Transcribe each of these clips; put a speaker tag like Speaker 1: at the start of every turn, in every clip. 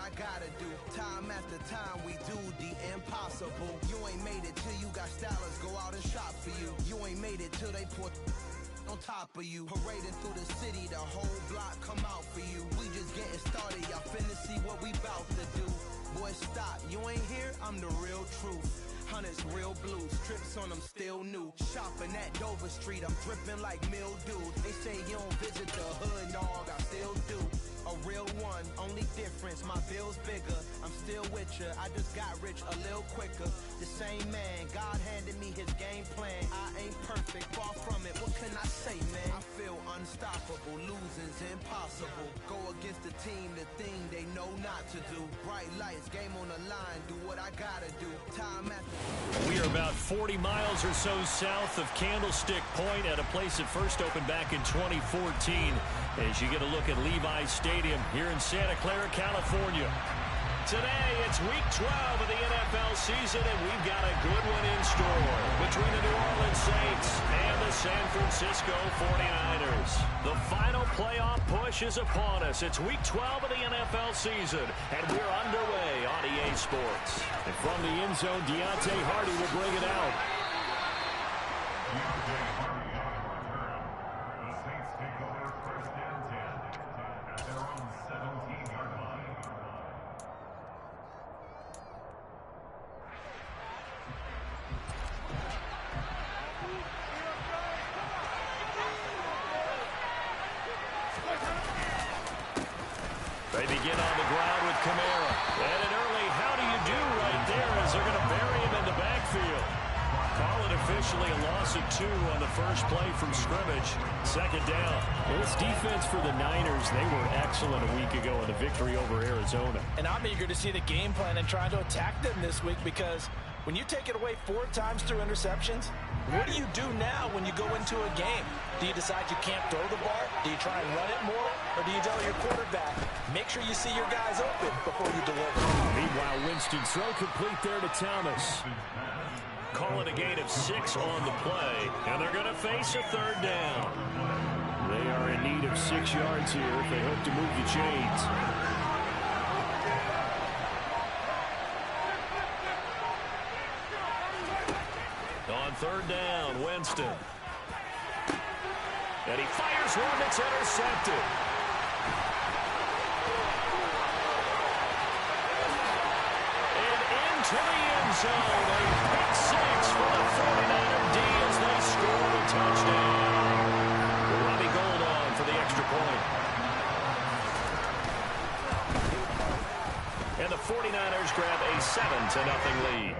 Speaker 1: I gotta do. Time after time we do the impossible. You ain't made it till you got stylers go out and shop for you. You ain't made it till they put on top of you. Parading through the city, the whole block come out for you. We just getting started, y'all finna see what we bout to do. Boy, stop, you ain't here, I'm the real truth. Hunters, real blues, trips on them still new. Shopping at Dover Street, I'm dripping like mildew. They say you don't visit the hood, dog, I still do. A real one, only difference, my bill's bigger. I'm still with ya, I just got rich a little quicker. The same man, God handed me his game plan. I ain't perfect, far from it, what can I say, man? I feel unstoppable, losing's impossible. Go against the team, the thing they know not to do. Bright lights, game on the line, do what I gotta do. Time after.
Speaker 2: We are about 40 miles or so south of Candlestick Point at a place that first opened back in 2014 as you get a look at Levi's Stadium here in Santa Clara, California. Today, it's week 12 of the NFL season, and we've got a good one in store between the New Orleans Saints and the San Francisco 49ers. The final playoff push is upon us. It's week 12 of the NFL season, and we're underway on EA Sports. And from the end zone, Deontay Hardy will bring it out. They begin on the ground with Kamara. And an early how do you do right there as they're going to bury him in the backfield. Call it officially a loss of 2 on the first play from scrimmage. Second down.
Speaker 3: Well, this defense for the Niners, they were excellent a week ago in the victory over Arizona.
Speaker 4: And I'm eager to see the game plan and try to attack them this week because when you take it away 4 times through interceptions, what do you do now when you go into a game? Do you decide you can't throw the ball? Do you try and run it more? Or do you tell your quarterback, make sure you see your guys open before you deliver?
Speaker 3: Meanwhile, Winston throw complete there to Thomas.
Speaker 2: Call it a gain of 6 on the play, and they're going to face a third down.
Speaker 3: They are in need of 6 yards here if they hope to move the chains.
Speaker 2: On third down, Winston. And he fires one that's intercepted. And into the end zone. A pick 6 for the 49er D as they score a touchdown. Robbie Gould on for the extra point. And the 49ers grab a 7-0 lead.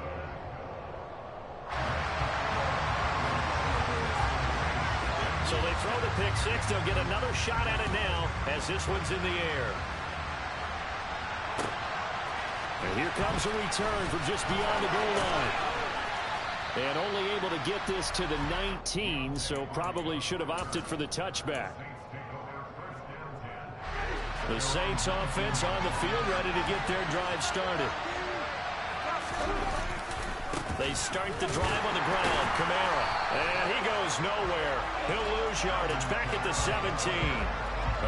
Speaker 2: So they throw the pick 6. They'll get another shot at it now as this one's in the air.
Speaker 3: And here comes a return from just beyond the goal line. And only able to get this to the 19, so probably should have opted for the touchback.
Speaker 2: The Saints offense on the field ready to get their drive started. They start the drive on the ground. Kamara. And he goes nowhere. He'll lose yardage back at the 17.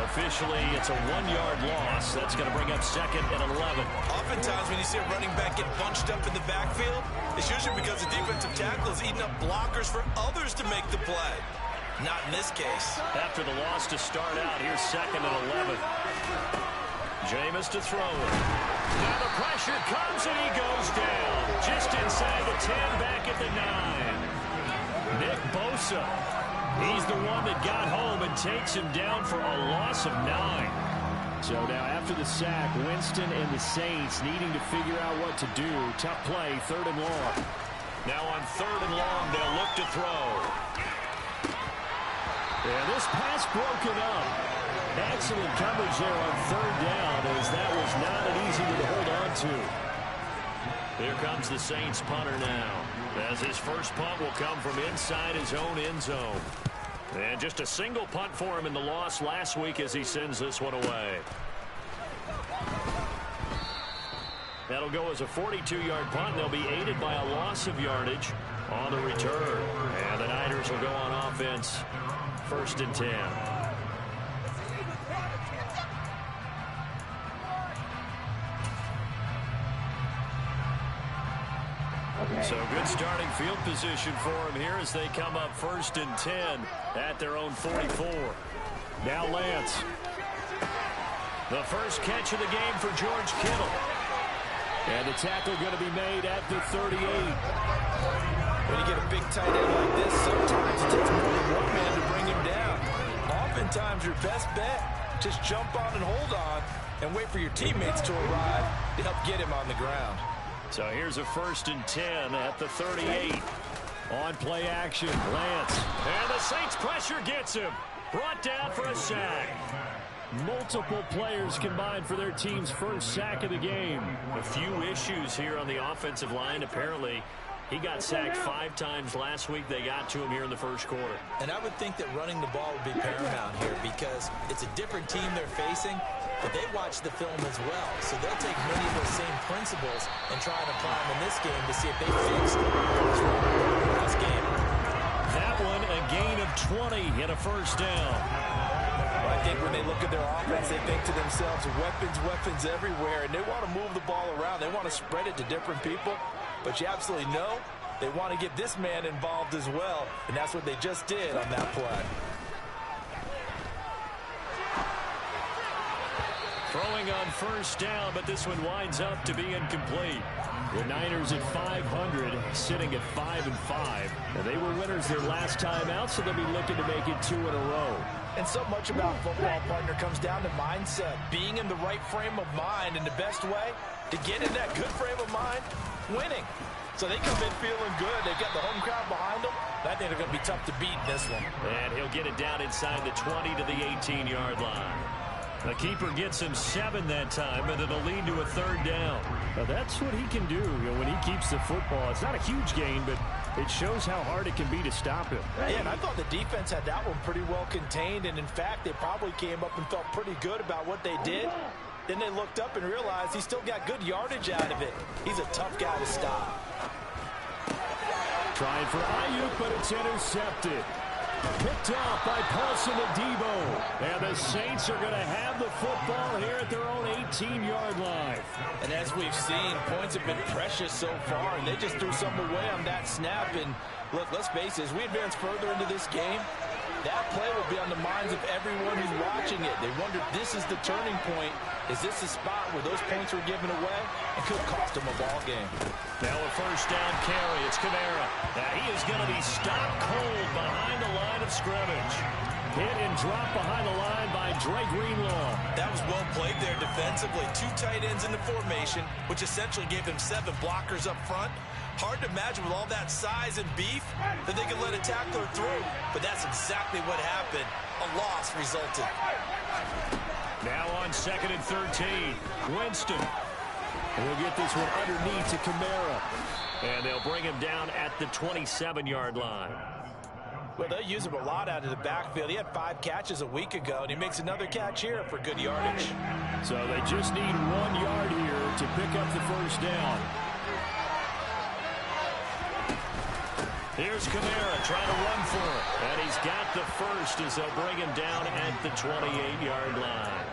Speaker 2: Officially, it's a 1-yard loss. That's going to bring up 2nd and 11.
Speaker 4: Oftentimes when you see a running back get bunched up in the backfield, it's usually because the defensive tackle is eating up blockers for others to make the play. Not in this case.
Speaker 2: After the loss to start out, here's 2nd and 11. Jameis to throw it. Now the pressure comes and he goes down. Just inside the 10, back at the 9. Nick Bosa. He's the one that got home and takes him down for a loss of 9.
Speaker 3: So now after the sack, Winston and the Saints needing to figure out what to do. Tough play, 3rd and long.
Speaker 2: Now on 3rd and long, they'll look to throw.
Speaker 3: And this pass broken up. Excellent coverage there on 3rd down as that was not an easy one to hold on to.
Speaker 2: Here comes the Saints punter now, as his first punt will come from inside his own end zone. And just a single punt for him in the loss last week as he sends this one away. That'll go as a 42-yard punt, and they'll be aided by a loss of yardage on the return. And the Niners will go on offense, 1st and 10. So good starting field position for them here as they come up 1st and 10 at their own 44. Now Lance. The first catch of the game for George Kittle. And the tackle going to be made at the 38.
Speaker 4: When you get a big tight end like this, sometimes it takes more than one man to bring him down. Oftentimes, your best bet, just jump on and hold on and wait for your teammates to arrive to help get him on the ground.
Speaker 2: So here's a 1st and 10 at the 38. On play action, Lance. And the Saints pressure gets him. Brought down for a sack. Multiple players combined for their team's first sack of the game. A few issues here on the offensive line. Apparently, he got sacked 5 times last week. They got to him here in the first quarter.
Speaker 4: And I would think that running the ball would be paramount here because it's a different team they're facing, but they watch the film as well. So they'll take many of those same principles and try and apply them in this game to see if they fix what's wrong with the last game.
Speaker 2: That one, a gain of 20 and a first down.
Speaker 4: I think when they look at their offense, they think to themselves, weapons everywhere, and they want to move the ball around. They want to spread it to different people, but you absolutely know they want to get this man involved as well, and that's what they just did on that play.
Speaker 2: Throwing on first down, but this one winds up to be incomplete. The Niners at 500, sitting at 5-5. And they were winners their last time out, so they'll be looking to make it 2 in a row.
Speaker 4: And so much about football, partner, comes down to mindset. Being in the right frame of mind, and the best way to get in that good frame of mind, winning. So they come in feeling good. They've got the home crowd behind them. I think they're going to be tough to beat in this one.
Speaker 2: And he'll get it down inside the 20 to the 18-yard line. The keeper gets him 7 that time, and it'll lead to a 3rd down. Now that's what he can do, when he keeps the football. It's not a huge gain, but it shows how hard it can be to stop him.
Speaker 4: Yeah, and I thought the defense had that one pretty well contained, and in fact, they probably came up and felt pretty good about what they did. Then they looked up and realized he still got good yardage out of it. He's a tough guy to stop.
Speaker 2: Trying for Ayuk, but it's intercepted. Picked off by Paulson Adebo. And the Saints are going to have the football here at their own 18-yard line.
Speaker 4: And as we've seen, points have been precious so far, and they just threw some away on that snap. And look, let's face it, as we advance further into this game, that play will be on the minds of everyone who's watching it. They wonder, this is the turning point. Is this the spot where those points were given away? It could cost them a ball game.
Speaker 2: Now a first down carry. It's Kamara. Now he is going to be stopped cold behind the line of scrimmage. Hit and drop behind the line by Dre Greenlaw.
Speaker 4: That was well played there defensively. 2 tight ends in the formation, which essentially gave them 7 blockers up front. Hard to imagine with all that size and beef that they could let a tackler through. But that's exactly what happened. A loss resulted.
Speaker 2: Now on 2nd and 13. Winston will get this one underneath to Kamara. And they'll bring him down at the 27-yard line.
Speaker 4: Well, they'll use him a lot out of the backfield. He had 5 catches a week ago, and he makes another catch here for good yardage.
Speaker 2: So they just need 1 yard here to pick up the first down. Here's Kamara trying to run for it. And he's got the first as they'll bring him down at the 28-yard line.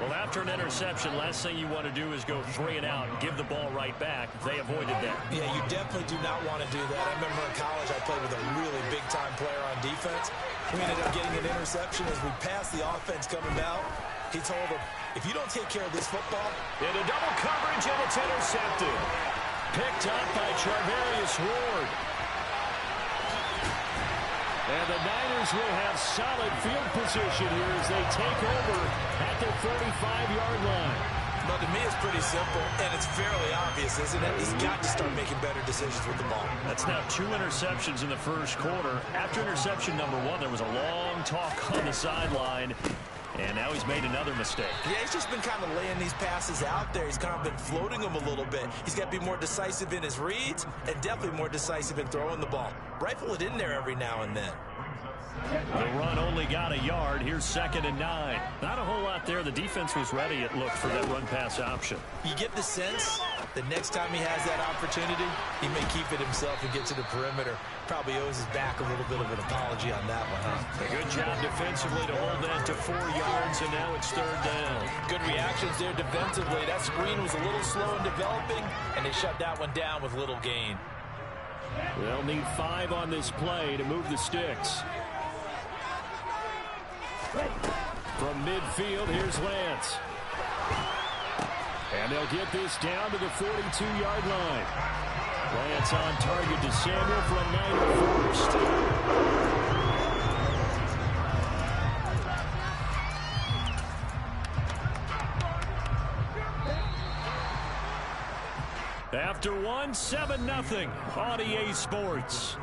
Speaker 2: Well, after an interception, last thing you want to do is go 3 and out and give the ball right back. They avoided that.
Speaker 4: Yeah, you definitely do not want to do that. I remember in college I played with a really big-time player on defense. We ended up getting an interception as we passed the offense coming out. He told him, if you don't take care of this football.
Speaker 2: Into double coverage, and it's intercepted. Picked up by Charvarius Ward. And the Niners will have solid field position here as they take over at their 45-yard line.
Speaker 4: Well, to me, it's pretty simple, and it's fairly obvious, isn't it? He's got to start making better decisions with the ball.
Speaker 2: That's now 2 interceptions in the first quarter. After interception number 1, there was a long talk on the sideline, and now he's made another mistake.
Speaker 4: Yeah, he's just been kind of laying these passes out there. He's kind of been floating them a little bit. He's got to be more decisive in his reads and definitely more decisive in throwing the ball. Rifle it in there every now and then.
Speaker 2: The run only got a yard. Here's 2nd and 9. Not a whole lot there. The defense was ready, it looked, for that run-pass option.
Speaker 4: You get the sense the next time he has that opportunity, he may keep it himself and get to the perimeter. Probably owes his back a little bit of an apology on that one, huh?
Speaker 2: A good job defensively to hold that to 4 yards, and now it's 3rd down.
Speaker 4: Good reactions there defensively. That screen was a little slow in developing, and they shut that one down with little gain.
Speaker 2: They'll need 5 on this play to move the sticks. From midfield, here's Lance. And they'll get this down to the 42-yard line. Lance on target to Samuel for a Niner first. After 1, 7-0 on EA Sports.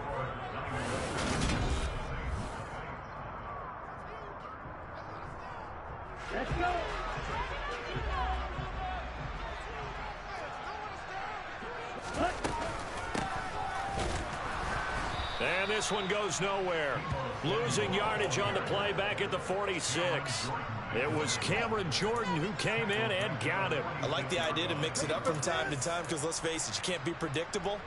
Speaker 5: Let's go.
Speaker 2: And this one goes nowhere. Losing yardage on the play back at the 46. It was Cameron Jordan who came in and got him.
Speaker 4: I like the idea to mix it up from time to time because, let's face it, you can't be predictable.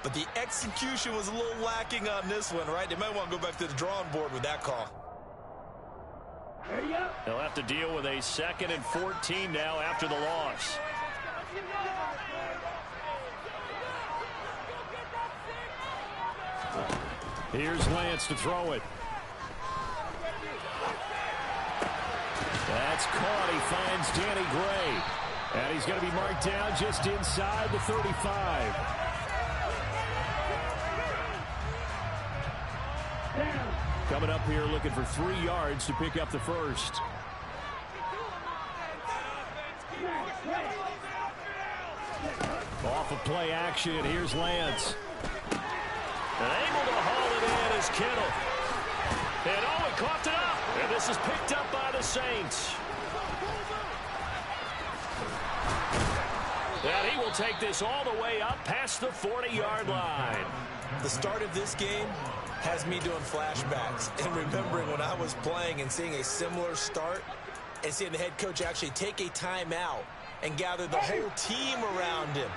Speaker 4: But the execution was a little lacking on this one, right? They might want to go back to the drawing board with that call.
Speaker 2: They'll have to deal with a 2nd and 14 now after the loss. Here's Lance to throw it. That's caught. He finds Danny Gray. And he's going to be marked down just inside the 35. Coming up here looking for 3 yards to pick up the first. Off of play action, here's Lance. And able to haul it in is Kittle. And oh, he coughed it up. And this is picked up by the Saints. And he will take this all the way up past the 40-yard line.
Speaker 4: The start of this game has me doing flashbacks and remembering when I was playing and seeing a similar start and seeing the head coach actually take a timeout and gather the whole team around him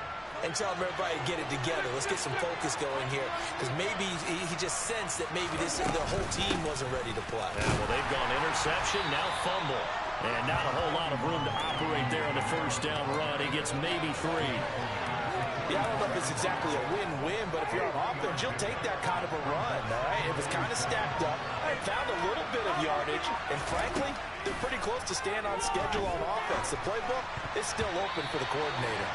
Speaker 4: and tell everybody to get it together. Let's get some focus going here, because maybe he just sensed that maybe the whole team wasn't ready to play.
Speaker 2: Yeah, well, they've gone interception, now fumble. And not a whole lot of room to operate there on the first down run. He gets maybe 3.
Speaker 4: Yeah, I don't know if it's exactly a win-win, but if you're on offense, you'll take that kind of a run, all right? It was kind of stacked up. I found a little bit of yardage, and frankly, they're pretty close to staying on schedule on offense. The playbook is still open for the coordinator.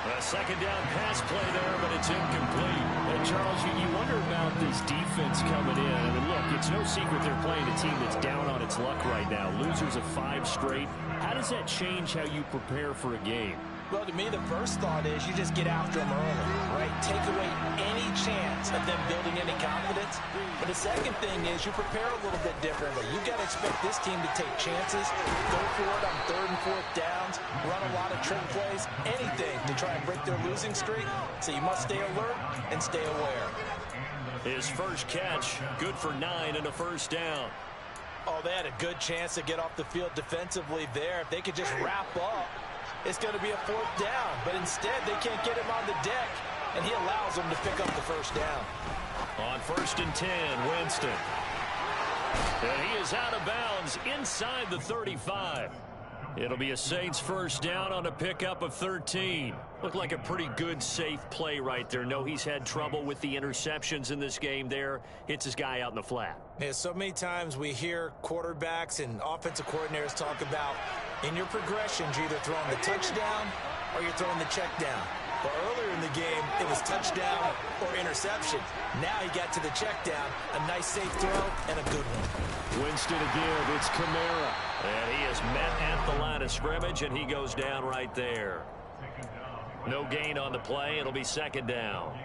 Speaker 2: A 2nd down pass play there, but it's incomplete. And Charles, you wonder about this defense coming in. I mean, look, it's no secret they're playing a team that's down on its luck right now. Losers of 5 straight. How does that change how you prepare for a game?
Speaker 4: Well, to me, the first thought is you just get after them early, right? Take away any chance of them building any confidence. But the second thing is you prepare a little bit differently. You got to expect this team to take chances, go for it on 3rd and 4th downs, run a lot of trick plays, anything to try and break their losing streak. So you must stay alert and stay aware.
Speaker 2: His first catch, good for 9 and a first down.
Speaker 4: Oh, they had a good chance to get off the field defensively there. If they could just wrap up, it's going to be a 4th down. But instead, they can't get him on the deck, and he allows them to pick up the first down.
Speaker 2: On 1st and 10, Winston. And he is out of bounds inside the 35. It'll be a Saints first down on a pickup of 13. Looked like a pretty good, safe play right there. No, he's had trouble with the interceptions in this game there. Hits his guy out in the flat.
Speaker 4: Yeah, so many times we hear quarterbacks and offensive coordinators talk about in your progressions, you're either throwing the touchdown or you're throwing the check down. But earlier in the game, it was touchdown or interception. Now he got to the check down, a nice safe throw, and a good one.
Speaker 2: Winston again, it's Kamara. And he is met at the line of scrimmage, and he goes down right there. No gain on the play. It'll be 2nd down.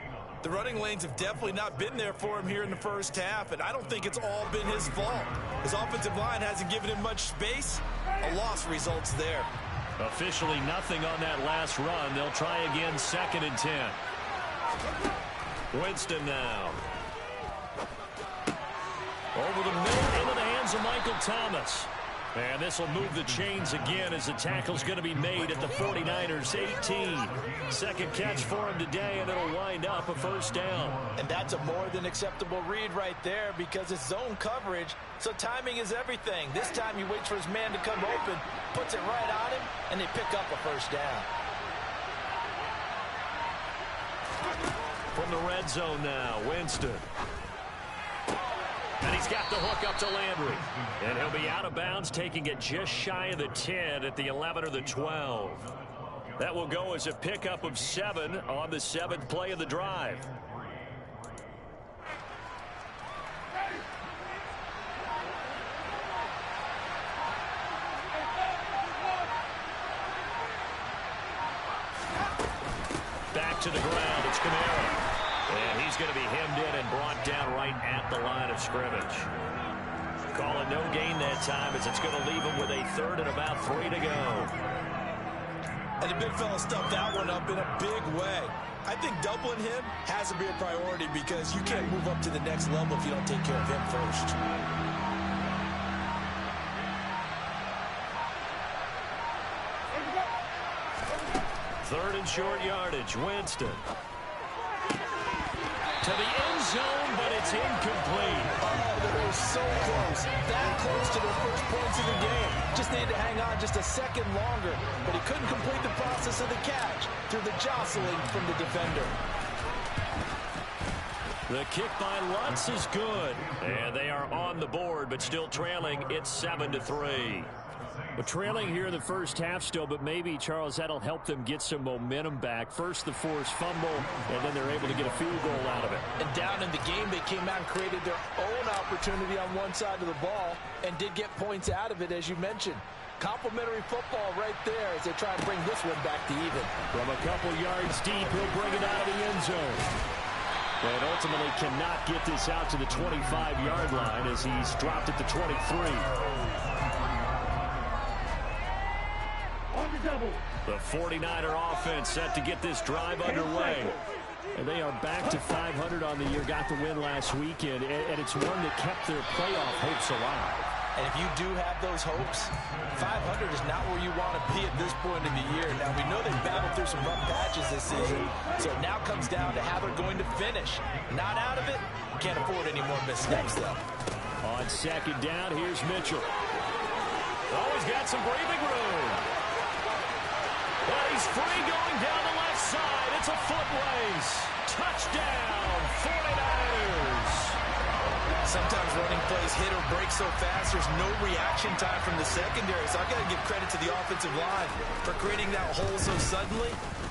Speaker 4: The running lanes have definitely not been there for him here in the first half, and I don't think it's all been his fault. His offensive line hasn't given him much space. A loss results there.
Speaker 2: Officially nothing on that last run. They'll try again, 2nd and 10. Winston now. Over the middle into the hands of Michael Thomas. And this will move the chains again as the tackle's going to be made at the 49ers 18. Second catch for him today, and it'll wind up a first down.
Speaker 4: And that's a more than acceptable read right there because it's zone coverage, so timing is everything. This time he waits for his man to come open, puts it right on him, and they pick up a first down.
Speaker 2: From the red zone now, Winston. And he's got the hook up to Landry. And he'll be out of bounds, taking it just shy of the 10 at the 11 or the 12. That will go as a pickup of 7 on the 7th play of the drive. Back to the ground. It's Kamara. And he's going to be hemmed in and brought down right at the line of scrimmage. Calling no gain that time as it's going to leave him with a third and about 3 to go.
Speaker 4: And the big fella stuffed that one up in a big way. I think doubling him has to be a priority because you can't move up to the next level if you don't take care of him first.
Speaker 2: Third and short yardage, Winston. To the end zone, but it's incomplete.
Speaker 4: Oh, they were so close. That close to their first points of the game. Just needed to hang on just a second longer, but he couldn't complete the process of the catch through the jostling from the defender.
Speaker 2: The kick by Lutz is good. And they are on the board, but still trailing. It's 7-3. But trailing here in the first half still, but maybe, Charles, that'll help them get some momentum back. First, the forced fumble, and then they're able to get a field goal out of it.
Speaker 4: And down in the game, they came out and created their own opportunity on one side of the ball and did get points out of it, as you mentioned. Complimentary football right there as they try and bring this one back to even.
Speaker 2: From a couple yards deep, he'll bring it out of the end zone. And ultimately cannot get this out to the 25-yard line as he's dropped at the 23. The 49er offense set to get this drive underway. And they are back to 500 on the year, got the win last weekend, and it's one that kept their playoff hopes alive.
Speaker 4: And if you do have those hopes, 500 is not where you want to be at this point in the year. Now, we know they've battled through some rough patches this season, so it now comes down to how they're going to finish. Not out of it, can't afford any more missteps, though.
Speaker 2: On second down, here's Mitchell. Oh, he's got some breathing room. Well, he's free going down the left side. It's a foot race. Touchdown, 49ers.
Speaker 4: Sometimes running plays hit or break so fast, there's no reaction time from the secondary. So I've got to give credit to the offensive line for creating that hole so suddenly.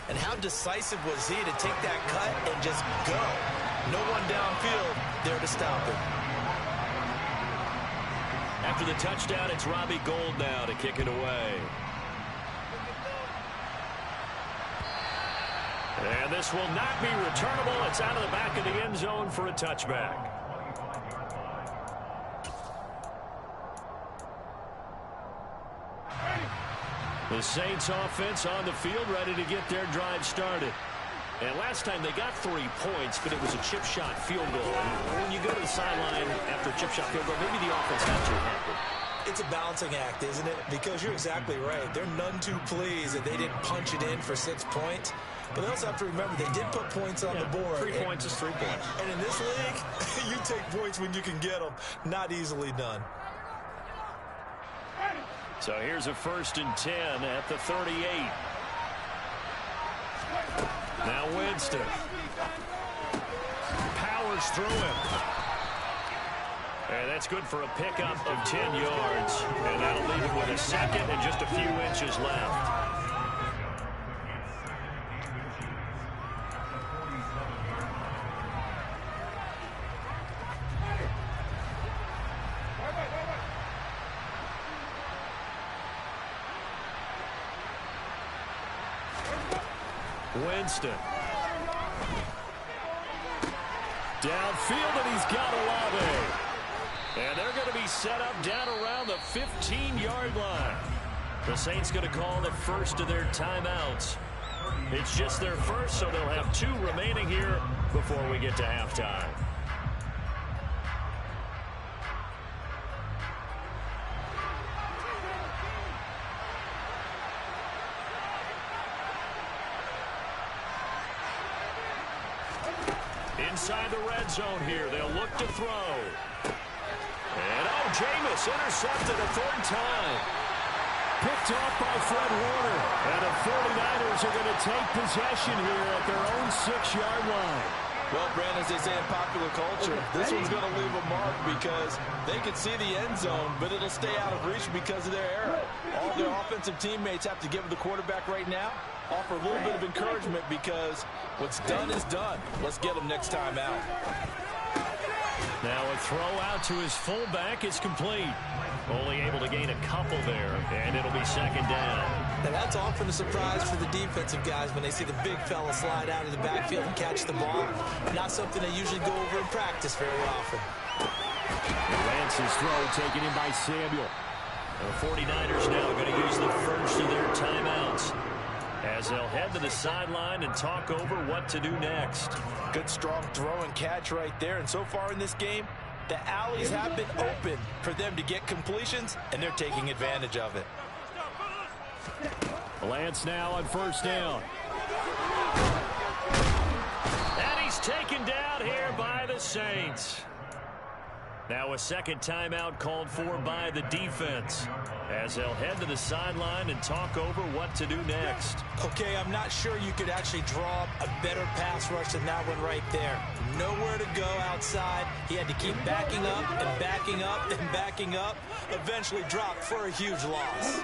Speaker 4: And how decisive was he to take that cut and just go? No one downfield there to stop him.
Speaker 2: After the touchdown, it's Robbie Gould now to kick it away. And this will not be returnable. It's out of the back of the end zone for a touchback. The Saints offense on the field ready to get their drive started. And last time they got 3 points, but it was a chip shot field goal. When you go to the sideline after a chip shot field goal, maybe the offense not too happy.
Speaker 4: It's a balancing act, isn't it? Because you're exactly right. They're none too pleased that they didn't punch it in for 6 points. But they also have to remember they did put points on the board.
Speaker 2: 3 points is 3 points.
Speaker 4: And in this league, you take points when you can get them. Not easily done.
Speaker 2: So here's a 1st and 10 at the 38. Now Winston. Powers through him. And that's good for a pickup of 10 yards. And that'll leave him with a second and just a few inches left. Winston. Downfield, and he's got Olave. And they're going to be set up down around the 15-yard line. The Saints going to call the first of their timeouts. It's just their first, so they'll have 2 remaining here before we get to halftime. inside the red zone here. They'll look to throw. And, Jameis intercepted a third time. Picked off by Fred Warner. And the 49ers are going to take possession here at their own 6-yard line.
Speaker 4: Well, Brandon, as they say in popular culture, this one's going to leave a mark because they can see the end zone, but it'll stay out of reach because of their error. All their offensive teammates have to give the quarterback right now, offer a little bit of encouragement because what's done is done. Let's get him next time out.
Speaker 2: Now a throw out to his fullback is complete. Only able to gain a couple there, and it'll be second down.
Speaker 4: And that's often a surprise for the defensive guys when they see the big fella slide out of the backfield and catch the ball. Not something they usually go over in practice very often.
Speaker 2: Lance's throw taken in by Samuel. The 49ers now going to use the first of their timeouts as they'll head to the sideline and talk over what to do next.
Speaker 4: Good, strong throw and catch right there. And so far in this game, the alleys have been open for them to get completions, and they're taking advantage of it.
Speaker 2: Lance now on first down. And he's taken down here by the Saints. Now a second timeout called for by the defense as they'll head to the sideline and talk over what to do next.
Speaker 4: Okay, I'm not sure you could actually draw up a better pass rush than that one right there. Nowhere to go outside. He had to keep backing up and backing up and backing up. Eventually dropped for a huge loss.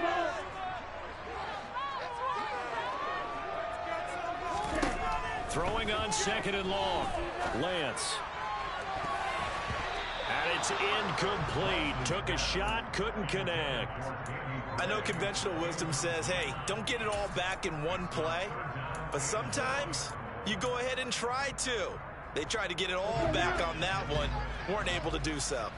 Speaker 2: Throwing on second and long. Lance. And it's incomplete. Took a shot, couldn't connect.
Speaker 4: I know conventional wisdom says, hey, don't get it all back in one play. But sometimes you go ahead and try to. They tried to get it all back on that one. Weren't able to do so.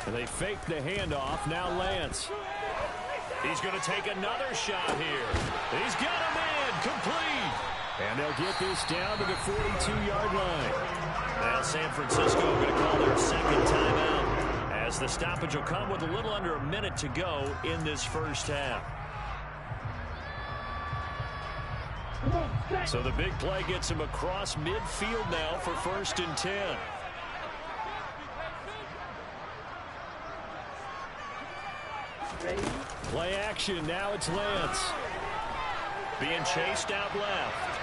Speaker 2: And they fake the handoff. Now Lance. He's going to take another shot here. He's got him in. Complete. And they'll get this down to the 42-yard line. Now San Francisco going to call their second timeout as the stoppage will come with a little under a minute to go in this first half. So the big play gets him across midfield now for 1st and 10. Play action. Now it's Lance. Being chased out left.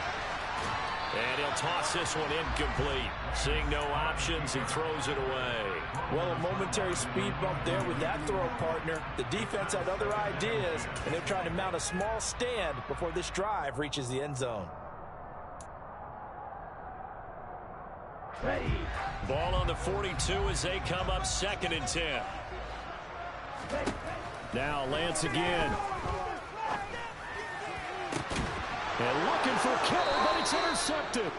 Speaker 2: And he'll toss this one incomplete. Seeing no options, he throws it away.
Speaker 4: Well, a momentary speed bump there with that throw, partner. The defense had other ideas, and they're trying to mount a small stand before this drive reaches the end zone.
Speaker 2: Ball on the 42 as they come up 2nd and 10. Now Lance again. And looking for Kittle, but it's intercepted.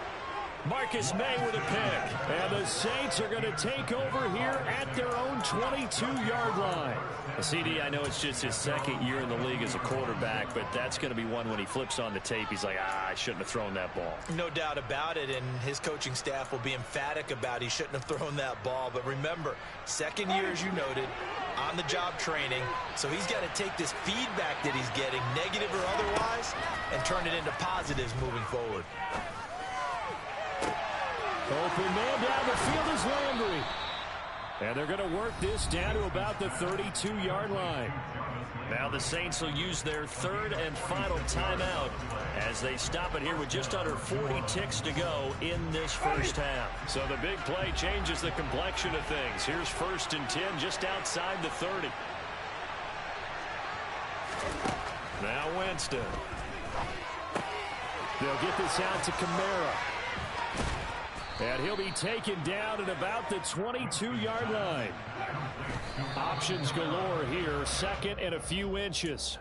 Speaker 2: Marcus May with a pick. And the Saints are going to take over here at their own 22-yard line. CD, I know it's just his 2nd year in the league as a quarterback, but that's going to be one when he flips on the tape. He's like, I shouldn't have thrown that ball.
Speaker 4: No doubt about it, and his coaching staff will be emphatic about he shouldn't have thrown that ball. But remember, 2nd year, as you noted, on-the-job training. So he's got to take this feedback that he's getting, negative or otherwise, and turn it into positives moving forward.
Speaker 2: Open man down the field is Landry. And they're going to work this down to about the 32-yard line. Now the Saints will use their 3rd and final timeout as they stop it here with just under 40 ticks to go in this first half. So the big play changes the complexion of things. Here's 1st and 10 just outside the 30. Now Winston. They'll get this out to Kamara. And he'll be taken down at about the 22-yard line. Options galore here. 2nd and a few inches.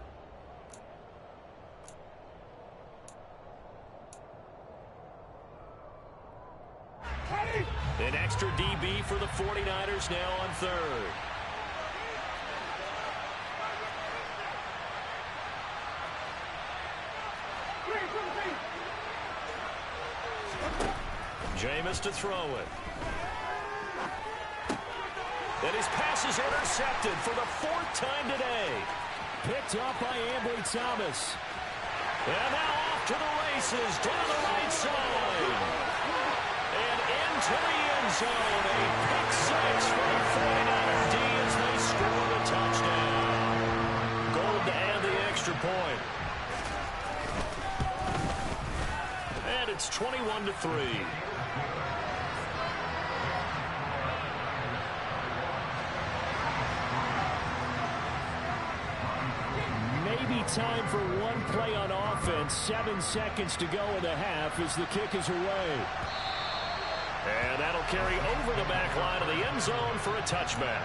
Speaker 2: An extra DB for the 49ers now on 3rd. Jameis to throw it. And his pass is intercepted for the 4th time today.
Speaker 3: picked up by Ambry Thomas.
Speaker 2: And now off to the races down the right side. And into the end zone. A pick six for the 49er D as they score the touchdown. Gold to add the extra point. And it's 21-3.
Speaker 3: Time for one play on offense. 7 seconds to go in the half as the kick is away.
Speaker 2: And that'll carry over the back line of the end zone for a touchback.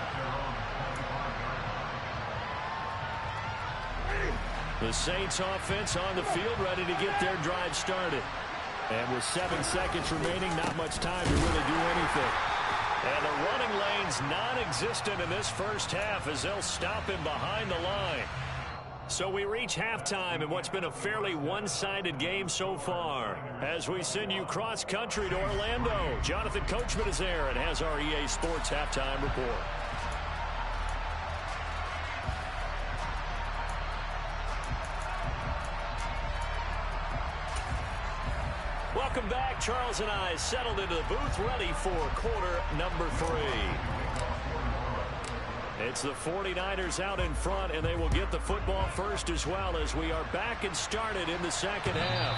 Speaker 2: The Saints offense on the field ready to get their drive started. And with 7 seconds remaining, not much time to really do anything. And the running lane's non-existent in this first half as they'll stop him behind the line. So we reach halftime in what's been a fairly one-sided game so far. As we send you cross-country to Orlando, Jonathan Coachman is there and has our EA Sports Halftime Report. Welcome back. Charles and I settled into the booth, ready for quarter number 3. It's the 49ers out in front, and they will get the football first as well as we are back and started in the second half.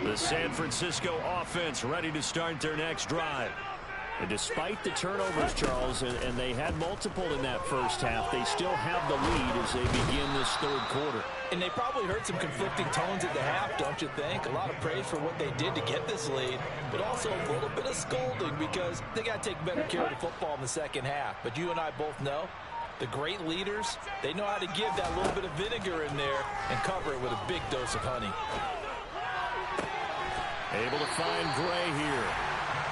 Speaker 2: The San Francisco offense ready to start their next drive. And despite the turnovers, Charles, and they had multiple in that first half, they still have the lead as they begin this third quarter.
Speaker 4: And they probably heard some conflicting tones at the half, don't you think? A lot of praise for what they did to get this lead, but also a little bit of scolding because they got to take better care of the football in the second half. But you and I both know the great leaders, they know how to give that little bit of vinegar in there and cover it with a big dose of honey.
Speaker 2: Able to find Gray here.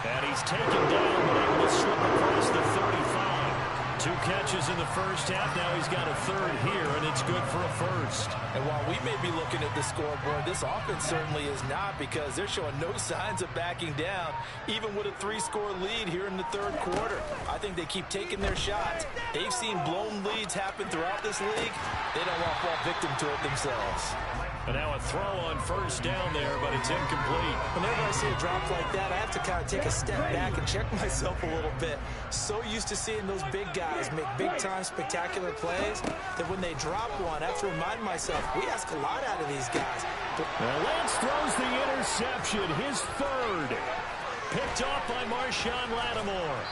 Speaker 2: And he's taken down, but able to slip across the 35. 2 catches in the first half. Now he's got a third here, and it's good for a first.
Speaker 4: And while we may be looking at the scoreboard, this offense certainly is not because they're showing no signs of backing down, even with a 3-score lead here in the third quarter. I think they keep taking their shots. They've seen blown leads happen throughout this league. They don't want to fall victim to it themselves.
Speaker 2: And now a throw on first down there, but it's incomplete.
Speaker 4: Whenever I see a drop like that, I have to kind of take a step back and check myself a little bit. So used to seeing those big guys make big-time spectacular plays that when they drop one, I have to remind myself, we ask a lot out of these guys.
Speaker 3: Well, Lance throws the interception, his third.
Speaker 2: Picked off by Marshawn Lattimore.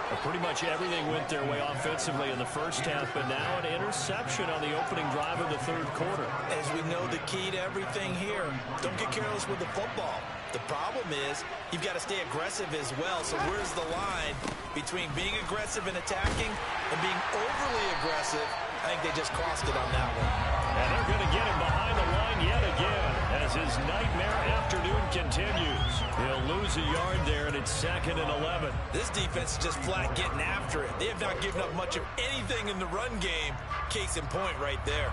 Speaker 2: Well, pretty much everything went their way offensively in the first half, but now an interception on the opening drive of the third quarter.
Speaker 4: As we know, the key to everything here, don't get careless with the football. The problem is you've got to stay aggressive as well. So where's the line between being aggressive and attacking and being overly aggressive? I think they just crossed it on that one.
Speaker 2: And they're going to get him behind the line yet again as his nightmare afternoon continues. He'll lose a yard there, and it's 2nd and 11.
Speaker 4: This defense is just flat getting after it. They have not given up much of anything in the run game. Case in point right there.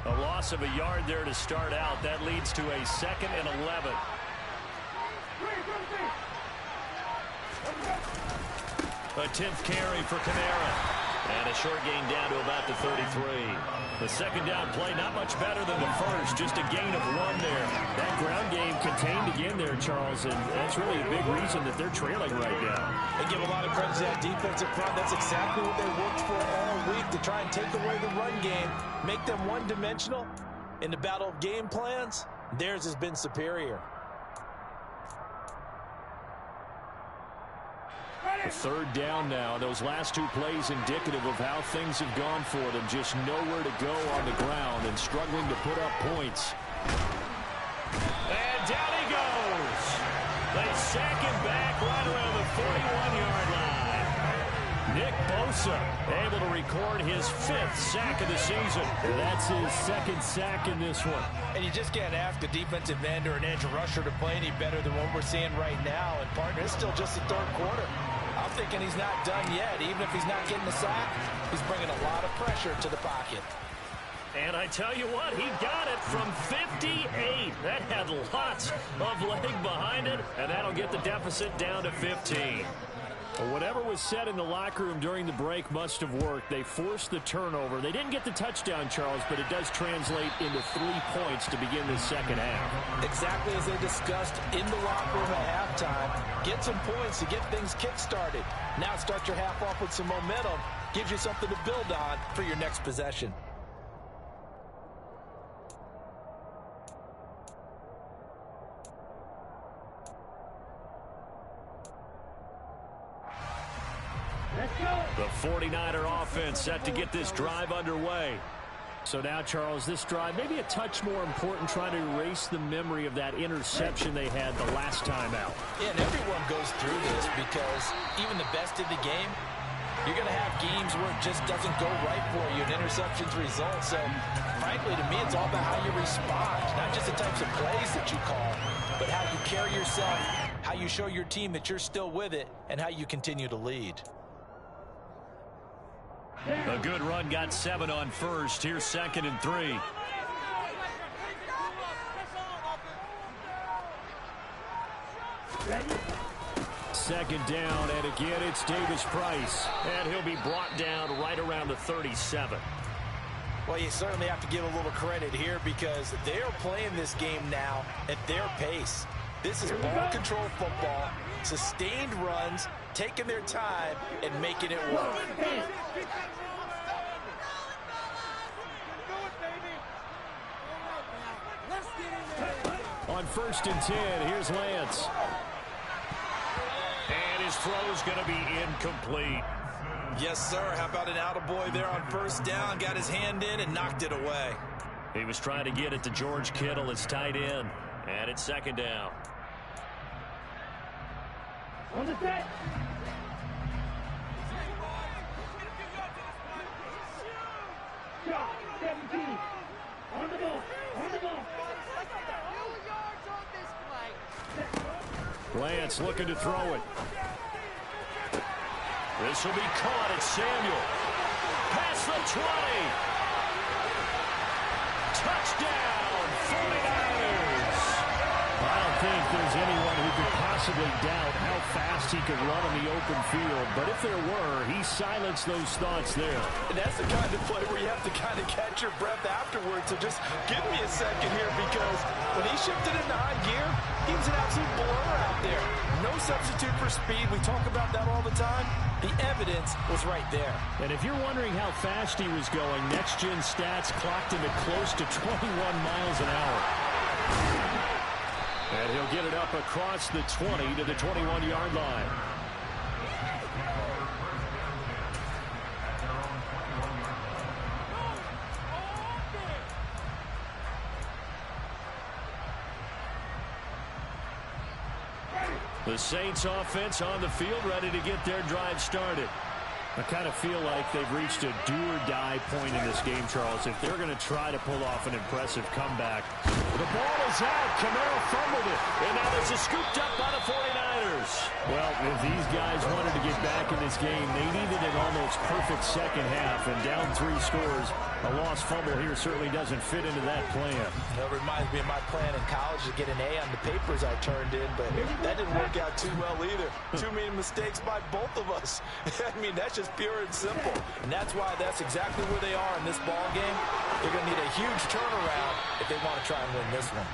Speaker 2: A loss of a yard there to start out. That leads to a 2nd and 11. A 10th carry for Kamara. And a short gain down to about the 33. The second down play, not much better than the first. Just a gain of 1 there.
Speaker 3: That ground game contained again there, Charles, and that's really a big reason that they're trailing right now.
Speaker 4: They give a lot of credit to that defensive front. That's exactly what they worked for all week, to try and take away the run game, make them one-dimensional. In the battle of game plans, theirs has been superior.
Speaker 3: A third down now. Those last 2 plays indicative of how things have gone for them. Just nowhere to go on the ground and struggling to put up points.
Speaker 2: And down he goes. They sack him back right around the 41-yard line. Nick Bosa able to record his 5th sack of the season.
Speaker 3: That's his 2nd sack in this one.
Speaker 4: And you just can't ask a defensive end or an edge rusher to play any better than what we're seeing right now. And partner, it's still just the third quarter. thinking he's not done yet. Even if he's not getting the sack, he's bringing a lot of pressure to the pocket.
Speaker 2: And I tell you what, he got it from 58. That had lots of leg behind it, and that'll get the deficit down to 15. Well, whatever was said in the locker room during the break must have worked. They forced the turnover. They didn't get the touchdown, Charles, but it does translate into 3 points to begin the second half.
Speaker 4: Exactly as they discussed in the locker room at halftime. Get some points to get things kick-started. Now start your half off with some momentum. Gives you something to build on for your next possession.
Speaker 2: The 49er offense set to get this drive underway. So now, Charles, this drive maybe a touch more important, trying to erase the memory of that interception they had the last time out.
Speaker 4: Yeah, and everyone goes through this because even the best in the game, you're going to have games where it just doesn't go right for you and interceptions result. So, frankly, to me, it's all about how you respond, not just the types of plays that you call, but how you carry yourself, how you show your team that you're still with it, and how you continue to lead.
Speaker 2: A good run got 7 on first. Here's 2nd and 3. Second down, and again it's Davis Price. And he'll be brought down right around the 37.
Speaker 4: Well, you certainly have to give a little credit here because they're playing this game now at their pace. This is ball control football, sustained runs, taking their time, and making it work.
Speaker 2: On 1st and 10, here's Lance. And his throw's going to be incomplete.
Speaker 4: Yes, sir. How about an attaboy there on 1st down? Got his hand in and knocked it away.
Speaker 2: He was trying to get it to George Kittle, his tight end. And it's 2nd down.
Speaker 5: On the set. Shot, 17. On the ball. On the ball.
Speaker 2: Lance looking to throw it. This will be caught at Samuel. Past the 20. Touchdown, 49ers. I don't think there's anyone who could possibly doubt how fast he could run on the open field. But if there were, he silenced those thoughts there.
Speaker 4: And that's the kind of play where you have to kind of catch your breath afterwards. So just give me a second here because when he shifted into high gear, he was an absolute blur out there. No substitute for speed. We talk about that all the time. The evidence was right there.
Speaker 2: And if you're wondering how fast he was going, Next Gen Stats clocked him at close to 21 miles an hour. And he'll get it up across the 20 to the 21-yard line. The Saints offense on the field, ready to get their drive started. I kind of feel like they've reached a do-or-die point in this game, Charles, if they're going to try to pull off an impressive comeback. The ball is out. Camaro fumbled it. And now there's a scooped up by the 49ers. Well, if these guys wanted to get back in this game, they needed an almost perfect second half. And down 3 scores, a lost fumble here certainly doesn't fit into that plan.
Speaker 4: That reminds me of my plan in college to get an A on the papers I turned in, but that didn't work out too well either. Too many mistakes by both of us. I mean, that's just pure and simple. And that's why that's exactly where they are in this ball game. They're going to need a huge turnaround if they want to try and win this one.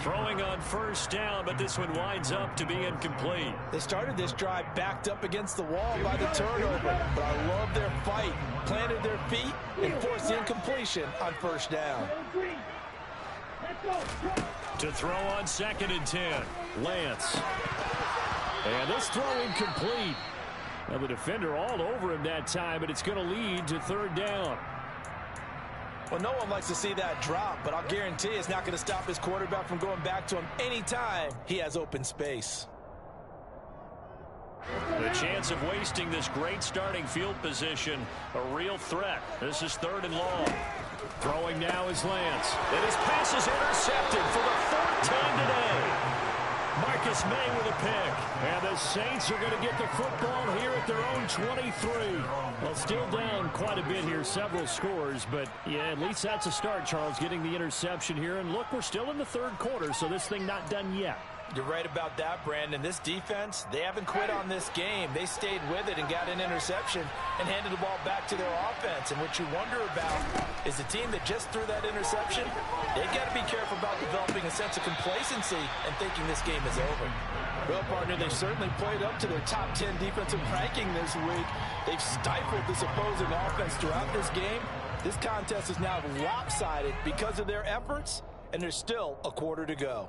Speaker 2: Throwing on 1st down, but this one winds up to be incomplete.
Speaker 4: They started this drive backed up against the wall by the turnover, but I love their fight. Planted their feet and forced the incompletion on 1st down.
Speaker 2: To throw on 2nd and 10, Lance. And this throw incomplete. Now the defender all over him that time, but it's going to lead to 3rd down.
Speaker 4: Well, no one likes to see that drop, but I'll guarantee it's not going to stop his quarterback from going back to him anytime he has open space.
Speaker 2: The chance of wasting this great starting field position, a real threat. This is 3rd and long. Throwing now is Lance. And his pass is intercepted for the 4th time today. Marcus May with a pick. And
Speaker 3: the Saints are going to get the football here at their own 23. Well, still down quite a bit here, several scores, but yeah, at least that's a start, Charles, getting the interception here. And look, we're still in the third quarter, so this thing not done yet.
Speaker 4: You're right about that, Brandon. This defense, they haven't quit on this game. They stayed with it and got an interception and handed the ball back to their offense. And what you wonder about is the team that just threw that interception, they've got to be careful about developing a sense of complacency and thinking this game is over. Well, partner, they certainly played up to their top 10 defensive ranking this week. They've stifled this opposing offense throughout this game. This contest is now lopsided because of their efforts, and there's still a quarter to go.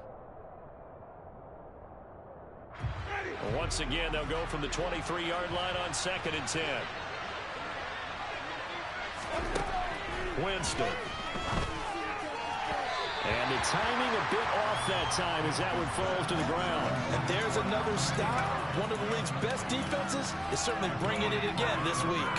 Speaker 2: Once again, they'll go from the 23-yard line on 2nd and 10. Winston. And the timing a bit off that time as that one falls to the ground.
Speaker 4: And there's another stop. One of the league's best defenses is certainly bringing it again this week.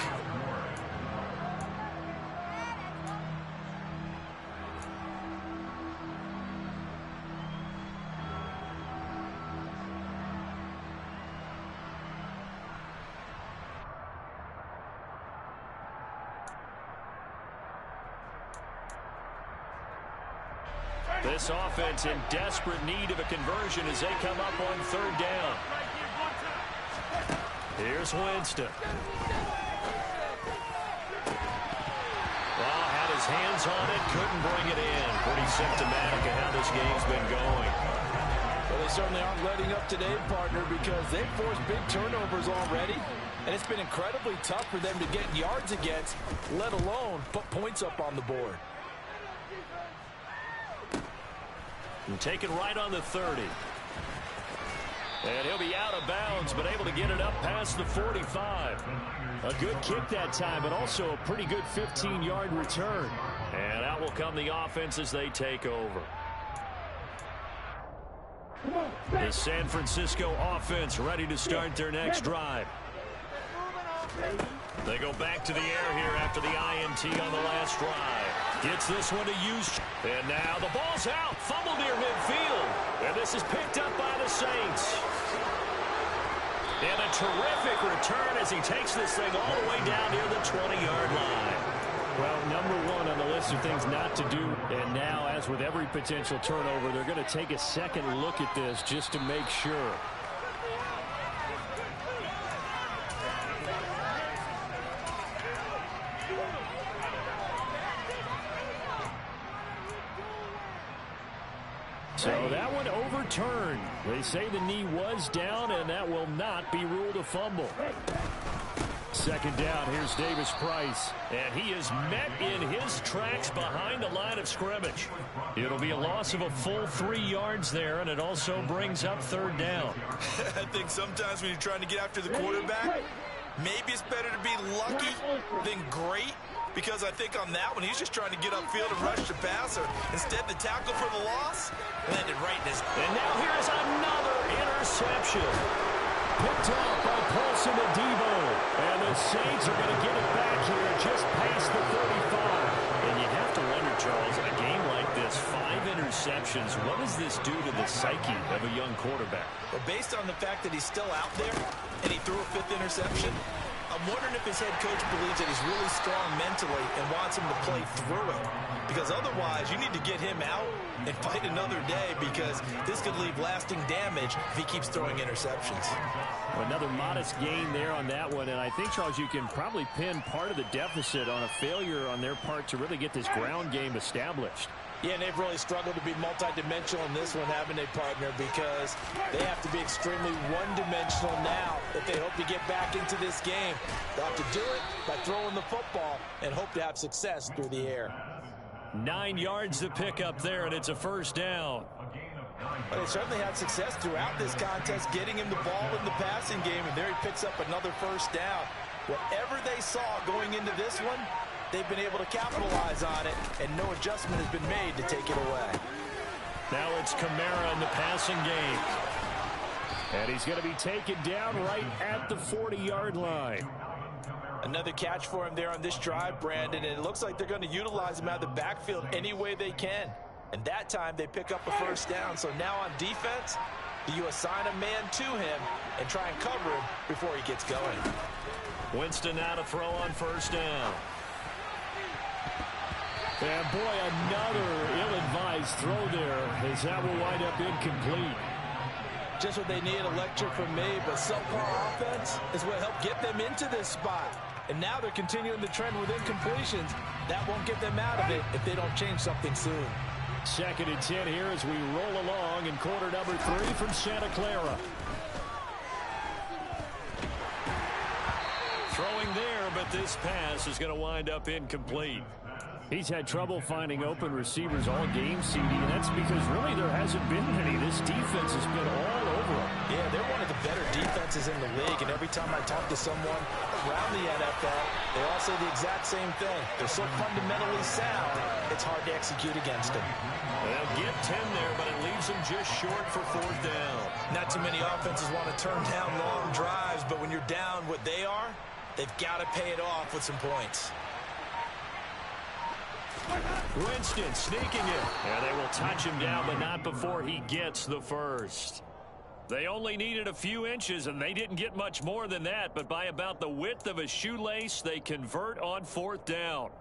Speaker 2: This offense in desperate need of a conversion as they come up on 3rd down. Here's Winston. Well, had his hands on it, couldn't bring it in. Pretty symptomatic of how this game's been going.
Speaker 4: Well, they certainly aren't letting up today, partner, because they've forced big turnovers already. And it's been incredibly tough for them to get yards against, let alone put points up on the board.
Speaker 2: And taken right on the 30. And he'll be out of bounds, but able to get it up past the 45. A good kick that time, but also a pretty good 15-yard return. And out will come the offense as they take over. The San Francisco offense ready to start their next drive. They go back to the air here after the INT on the last drive. Gets this one to use. And now the ball's out. Fumble near midfield. And this is picked up by the Saints. And a terrific return as he takes this thing all the way down near the 20-yard line.
Speaker 3: Well, number one on the list of things not to do. And now, as with every potential turnover, they're going to take a second look at this just to make sure. So that one overturned. They say the knee was down, and that will not be ruled a fumble. 2nd down, here's Davis Price.
Speaker 2: And he is met in his tracks behind the line of scrimmage. It'll be a loss of a full 3 yards there, and it also brings up 3rd down.
Speaker 4: I think sometimes when you're trying to get after the quarterback, maybe it's better to be lucky than great. Because I think on that one, he's just trying to get upfield and rush the passer. Instead, the tackle for the loss landed right in his...
Speaker 2: And now here's another interception.
Speaker 3: Picked up by Paulson and Debo. And the Saints are going to get it back here just past the 35.
Speaker 2: And you have to wonder, Charles, in a game like this, 5 interceptions, what does this do to the psyche of a young quarterback?
Speaker 4: Well, based on the fact that he's still out there and he threw a 5th interception, I'm wondering if his head coach believes that he's really strong mentally and wants him to play through it. Because otherwise, you need to get him out and fight another day, because this could leave lasting damage if he keeps throwing interceptions.
Speaker 3: Another modest gain there on that one. And I think, Charles, you can probably pin part of the deficit on a failure on their part to really get this ground game established.
Speaker 4: Yeah, and they've really struggled to be multidimensional in this one, haven't they, partner? Because they have to be extremely one-dimensional now if they hope to get back into this game. They'll have to do it by throwing the football and hope to have success through the air.
Speaker 2: 9 yards to pick up there, and it's a 1st down.
Speaker 4: But they certainly had success throughout this contest, getting him the ball in the passing game, and there he picks up another 1st down. Whatever they saw going into this one, they've been able to capitalize on it, and no adjustment has been made to take it away.
Speaker 2: Now it's Kamara in the passing game.
Speaker 3: And he's going to be taken down right at the 40-yard line.
Speaker 4: Another catch for him there on this drive, Brandon, and it looks like they're going to utilize him out of the backfield any way they can. And that time they pick up a 1st down. So now on defense, do you assign a man to him and try and cover him before he gets going.
Speaker 2: Winston now to throw on first down.
Speaker 3: And boy, another ill-advised throw there as that will wind up incomplete.
Speaker 4: Just what they need, a lecture from me, but subpar offense is what helped get them into this spot. And now they're continuing the trend with incompletions. That won't get them out of it if they don't change something soon.
Speaker 3: 2nd and 10 here as we roll along in quarter number 3 from Santa Clara.
Speaker 2: Throwing there, but this pass is going to wind up incomplete.
Speaker 3: He's had trouble finding open receivers all game, CD, and that's because really there hasn't been any. This defense has been all over him.
Speaker 4: Yeah, they're one of the better defenses in the league, and every time I talk to someone around the NFL, they all say the exact same thing. They're so fundamentally sound, it's hard to execute against them.
Speaker 2: They'll get 10 there, but it leaves them just short for 4th down.
Speaker 4: Not too many offenses want to turn down long drives, but when you're down what they are, they've got to pay it off with some points.
Speaker 2: Winston sneaking it. And they will touch him down, but not before he gets the first. They only needed a few inches, and they didn't get much more than that. But by about the width of a shoelace, they convert on 4th down.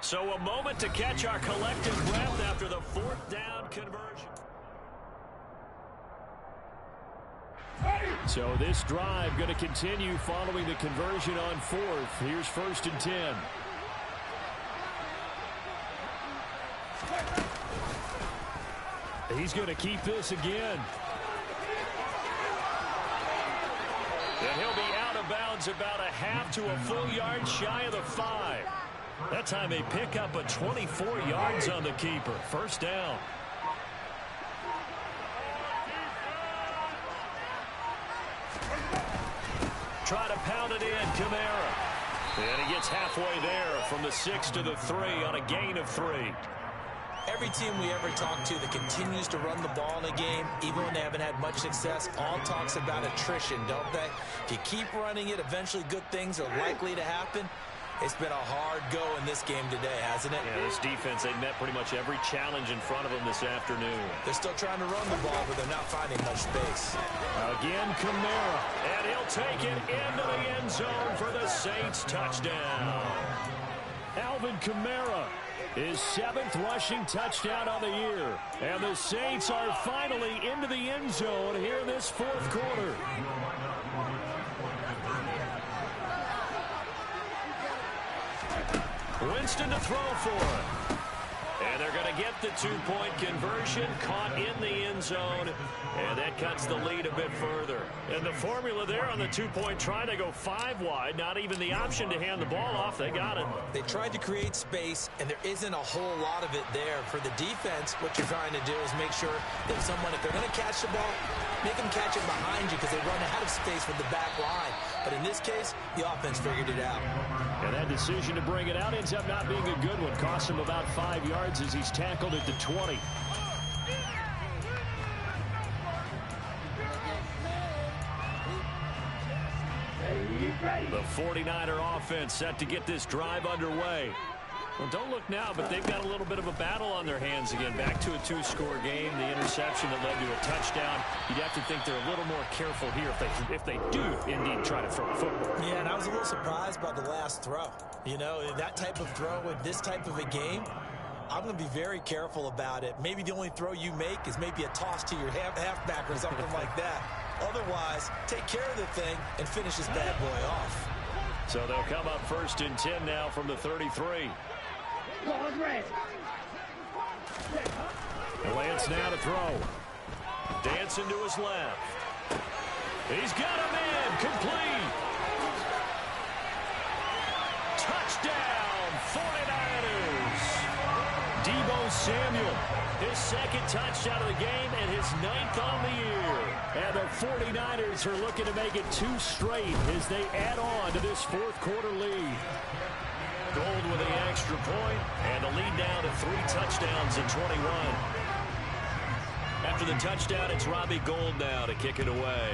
Speaker 2: So a moment to catch our collective breath after the 4th down conversion.
Speaker 3: So this drive going to continue following the conversion on 4th. Here's 1st and 10. He's going to keep this again.
Speaker 2: And he'll be out of bounds about a half to a full yard shy of the 5. That time they pick up a 24 yards on the keeper. 1st down. Try to pound it in, Kamara. And he gets halfway there from the 6 to the 3 on a gain of 3.
Speaker 4: Every team we ever talk to that continues to run the ball in a game, even when they haven't had much success, all talks about attrition, don't they? If you keep running it, eventually good things are likely to happen. It's been a hard go in this game today, hasn't it?
Speaker 2: Yeah, this defense, they've met pretty much every challenge in front of them this afternoon.
Speaker 4: They're still trying to run the ball, but they're not finding much space.
Speaker 3: Again, Kamara.
Speaker 2: And he'll take it into the end zone for the Saints touchdown.
Speaker 3: Alvin Kamara, his 7th rushing touchdown on the year. And the Saints are finally into the end zone here in this 4th quarter.
Speaker 2: Winston to throw for it. And they're going to get the 2-point conversion, caught in the end zone, and that cuts the lead a bit further. And the formula there on the 2-point try to go 5 wide, not even the option to hand the ball off. They got it.
Speaker 4: They tried to create space, and there isn't a whole lot of it there. For the defense, what you're trying to do is make sure that someone, if they're going to catch the ball, make them catch it behind you because they run out of space with the back line. But in this case, the offense figured it out.
Speaker 3: And that decision to bring it out ends up not being a good one. Costs him about 5 yards as he's tackled at the 20.
Speaker 2: The 49er offense set to get this drive underway. Well, don't look now, but they've got a little bit of a battle on their hands again. Back to a 2-score game. The interception that led to a touchdown. You'd have to think they're a little more careful here if they do indeed try to throw a football.
Speaker 4: Yeah, and I was a little surprised by the last throw. You know, that type of throw in this type of a game, I'm going to be very careful about it. Maybe the only throw you make is maybe a toss to your halfback or something like that. Otherwise, take care of the thing and finish this bad boy off.
Speaker 2: So they'll come up 1st and 10 now from the 33.
Speaker 3: Lance now to throw.
Speaker 2: Dancing to his left. He's got him in. Complete. Touchdown, 49ers.
Speaker 3: Deebo Samuel,
Speaker 2: His 2nd touchdown of the game and his 9th on the year.
Speaker 3: and the 49ers are looking to make it 2 straight as they add on to this 4th quarter lead.
Speaker 2: Gold with the extra point, and the lead down to 3 touchdowns in 21. After the touchdown, it's Robbie Gould now to kick it away.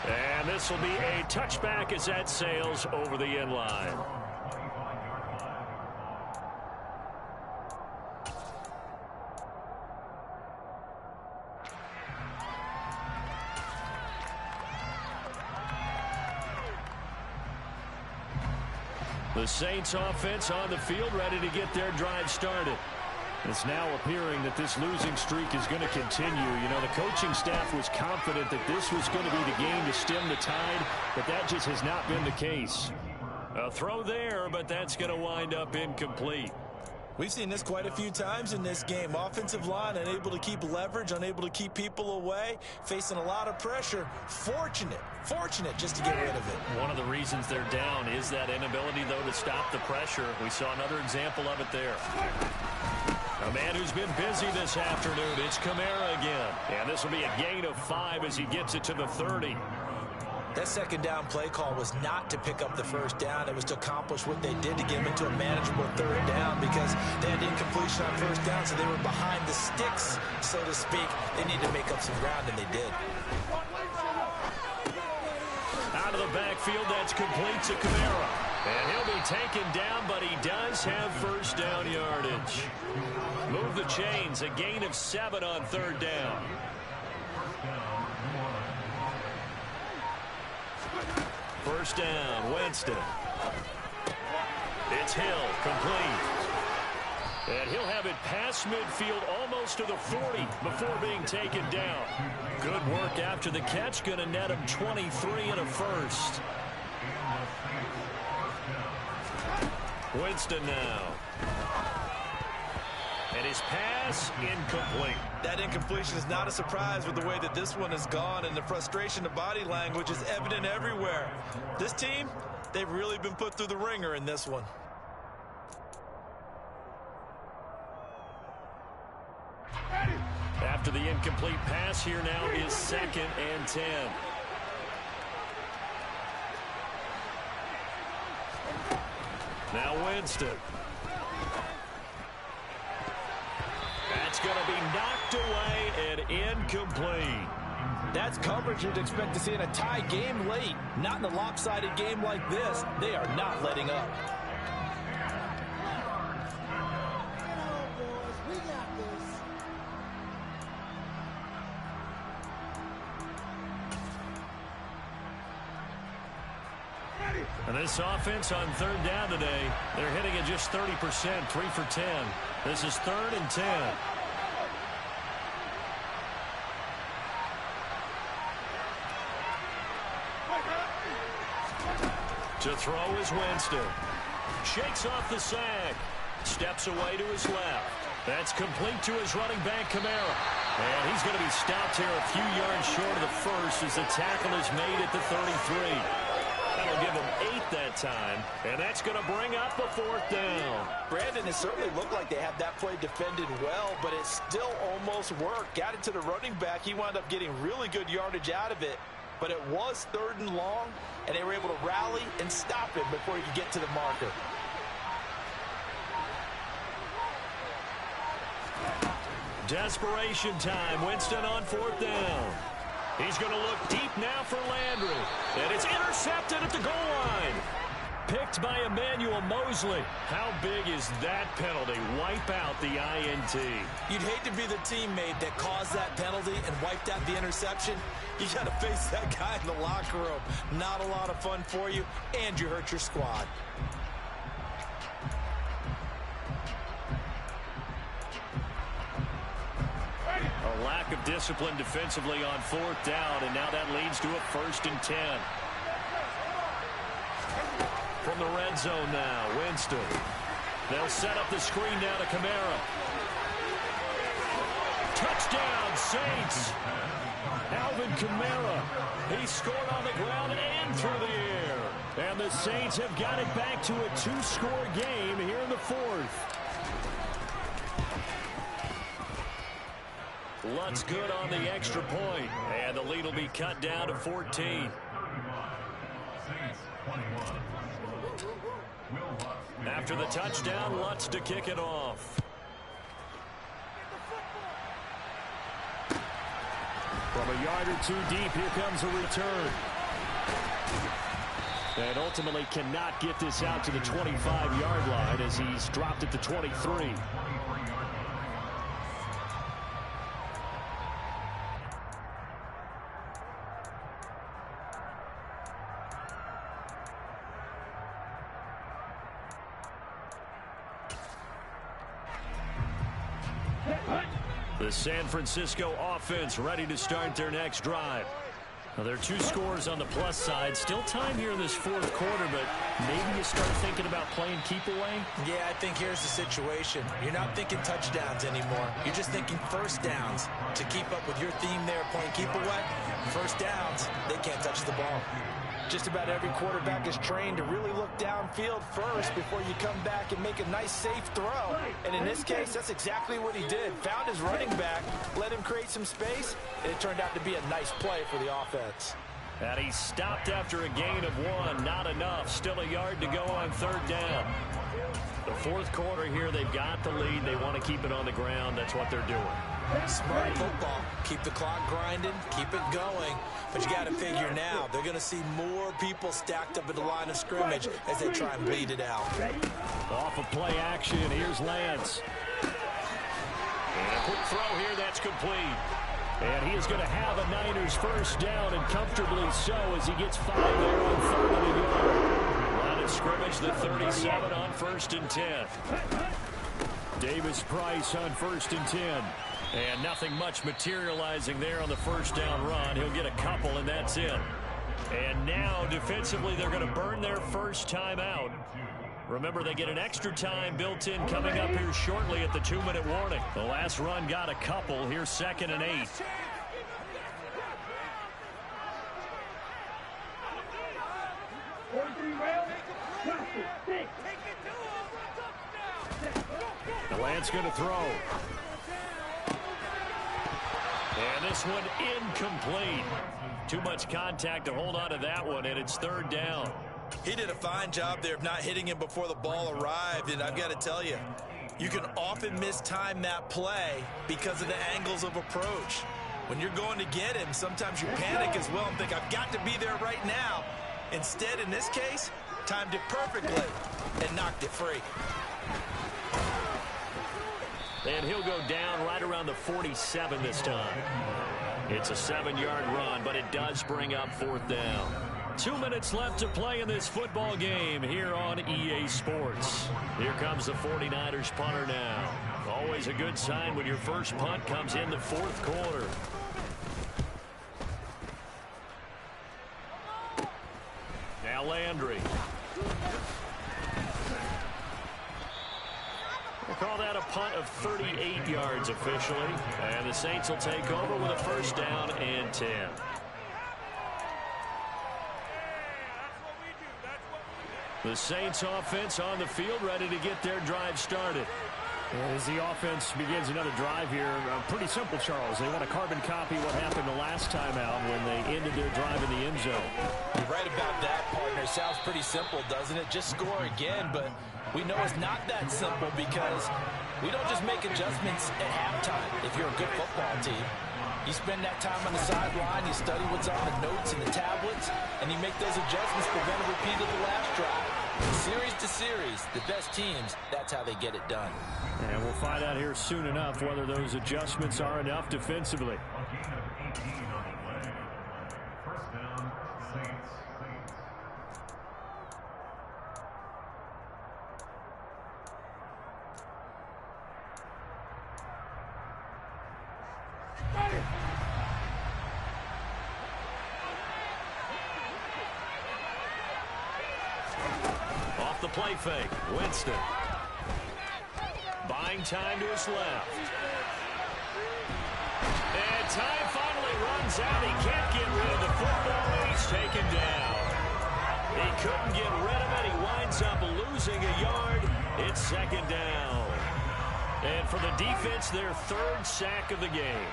Speaker 2: And this will be a touchback as that sails over the end line. The Saints offense on the field, ready to get their drive started. It's now appearing that this losing streak is going to continue. You know, the coaching staff was confident that this was going to be the game to stem the tide, but that just has not been the case. A throw there, but that's going to wind up incomplete.
Speaker 4: We've seen this quite a few times in this game. Offensive line unable to keep leverage, unable to keep people away, facing a lot of pressure. Fortunate just to get rid of it.
Speaker 2: One of the reasons they're down is that inability, though, to stop the pressure. We saw another example of it there. A man who's been busy this afternoon, it's Kamara again. And this will be a gain of 5 as he gets it to the 30.
Speaker 4: That second down play call was not to pick up the first down. It was to accomplish what they did to get them into a manageable third down because they had incompletion on first down, so they were behind the sticks, so to speak. They needed to make up some ground, and they did.
Speaker 2: Out of the backfield, that's complete to Kamara. And he'll be taken down, but he does have first down yardage. Move the chains, a gain of 7 on third down. First down, Winston. It's Hill, complete. And he'll have it past midfield almost to the 40 before being taken down. Good work after the catch, going to net him 23 and a first. Winston now. And his pass incomplete.
Speaker 4: That incompletion is not a surprise with the way that this one has gone, and the frustration of body language is evident everywhere. This team, they've really been put through the ringer in this one.
Speaker 2: After the incomplete pass, here now is 2nd and 10. Now Winston. That's going to be knocked away and incomplete.
Speaker 4: That's coverage you'd expect to see in a tie game late. Not in a lopsided game like this. They are not letting up.
Speaker 2: And this offense on third down today, they're hitting at just 30%, 3 for 10. This is 3rd and 10. To throw is Winston. Shakes off the sack. Steps away to his left. That's complete to his running back, Kamara. And he's going to be stopped here a few yards short of the first as the tackle is made at the 33. That'll give him 8 that time, and that's going to bring up a 4th down.
Speaker 4: Brandon, it certainly looked like they had that play defended well, but it still almost worked. Got it to the running back. He wound up getting really good yardage out of it, but it was 3rd and long, and they were able to rally and stop him before he could get to the marker.
Speaker 2: Desperation time. Winston on 4th down. He's going to look deep now for Landry. And it's intercepted at the goal line. Picked by Emmanuel Mosley. How big is that penalty? Wipe out the INT.
Speaker 4: You'd hate to be the teammate that caused that penalty and wiped out the interception. You got to face that guy in the locker room. Not a lot of fun for you, and you hurt your squad.
Speaker 2: A lack of discipline defensively on 4th down, and now that leads to a 1st and 10. From the red zone now, Winston. They'll set up the screen now to Kamara. Touchdown, Saints. Alvin Kamara. He scored on the ground and through the air. And the Saints have got it back to a 2-score game here in the 4th. Lutz good on the extra point, and the lead will be cut down to 14. After the touchdown, Lutz to kick it off. From a yard or 2 deep, here comes a return. And ultimately cannot get this out to the 25-yard line as he's dropped at the 23. The San Francisco offense ready to start their next drive. Now, there are 2 scores on the plus side. Still time here in this fourth quarter, but maybe you start thinking about playing keep away?
Speaker 4: Yeah, I think here's the situation. You're not thinking touchdowns anymore. You're just thinking first downs. To keep up with your theme there, playing keep away, first downs, they can't touch the ball. Just about every quarterback is trained to really look downfield first before you come back and make a nice, safe throw. And in this case, that's exactly what he did. Found his running back, let him create some space, and it turned out to be a nice play for the offense.
Speaker 2: And he stopped after a gain of 1. Not enough. Still a yard to go on third down. The fourth quarter here, they've got the lead. They want to keep it on the ground. That's what they're doing.
Speaker 4: Smart football. Keep the clock grinding. Keep it going. But you got to figure now, they're going to see more people stacked up at the line of scrimmage as they try and bleed it out.
Speaker 3: Off of play action, here's Lance.
Speaker 2: And a quick throw here, that's complete.
Speaker 3: And he is going to have a Niners first down, and comfortably so, as he gets 5 there on 3rd and a yard.
Speaker 2: Line of scrimmage, the 37 on 1st and 10.
Speaker 3: Davis Price on 1st and 10.
Speaker 2: And nothing much materializing there on the first down run. He'll get a couple, and that's it. And now, defensively, they're going to burn their first time out. Remember, they get an extra time built in coming up here shortly at the 2-minute warning. The last run got a couple. Here's 2nd and 8.
Speaker 3: The Lance going to throw.
Speaker 2: And this one incomplete. Too much contact to hold on to that one, and it's 3rd down.
Speaker 4: He did a fine job there of not hitting him before the ball arrived, and I've got to tell you, you can often mistime that play because of the angles of approach. When you're going to get him, sometimes you panic as well and think, I've got to be there right now. Instead, in this case, timed it perfectly and knocked it free.
Speaker 2: And he'll go down right around the 47 this time. It's a 7-yard run, but it does bring up 4th down. 2 minutes left to play in this football game here on EA Sports. Here comes the 49ers punter now. Always a good sign when your first punt comes in the 4th quarter. Now Landry. We'll call that a punt of 38 yards officially. And the Saints will take over with a first down and 10. The Saints offense on the field ready to get their drive started.
Speaker 3: As the offense begins another drive here, pretty simple, Charles. They want to carbon copy what happened the last time out when they ended their drive in the end zone.
Speaker 4: You're right about that, partner. Sounds pretty simple, doesn't it? Just score again, but we know it's not that simple because we don't just make adjustments at halftime if you're a good football team. You spend that time on the sideline, you study what's on the notes and the tablets, and you make those adjustments to prevent a repeat of the last drive. Series to series, the best teams, that's how they get it done.
Speaker 3: And we'll find out here soon enough whether those adjustments are enough defensively.
Speaker 2: Off the play fake, Winston. Buying time to his left. And time finally runs out. He can't get rid of the football, and he's taken down. He couldn't get rid of it. He winds up losing a yard. It's 2nd down. And for the defense, their 3rd sack of the game.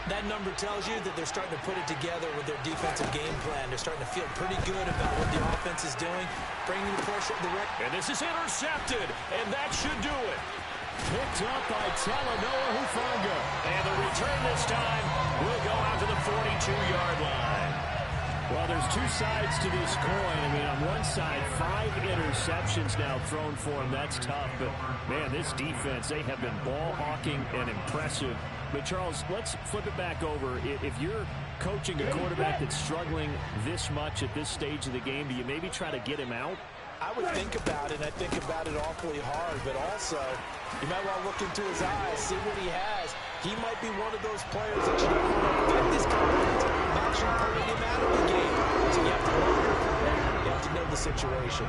Speaker 4: That number tells you that they're starting to put it together with their defensive game plan. They're starting to feel pretty good about what the offense is doing, bringing the pressure up the record.
Speaker 2: And this is intercepted, and that should do it.
Speaker 3: Picked up by Talanoa Hufanga.
Speaker 2: And the return this time will go out to the 42-yard line.
Speaker 3: Well, there's 2 sides to this coin. I mean, on one side, 5 interceptions now thrown for him. That's tough. But, man, this defense, they have been ball hawking and impressive. But, Charles, let's flip it back over. If you're coaching a quarterback that's struggling this much at this stage of the game, do you maybe try to get him out?
Speaker 4: I would think about it, and I think about it awfully hard. But also, you might want to look into his eyes, see what he has. He might be one of those players that you don't want to affect his confidence of actually pulling him out of the game. So you have to know your opponent. You have to know the situation.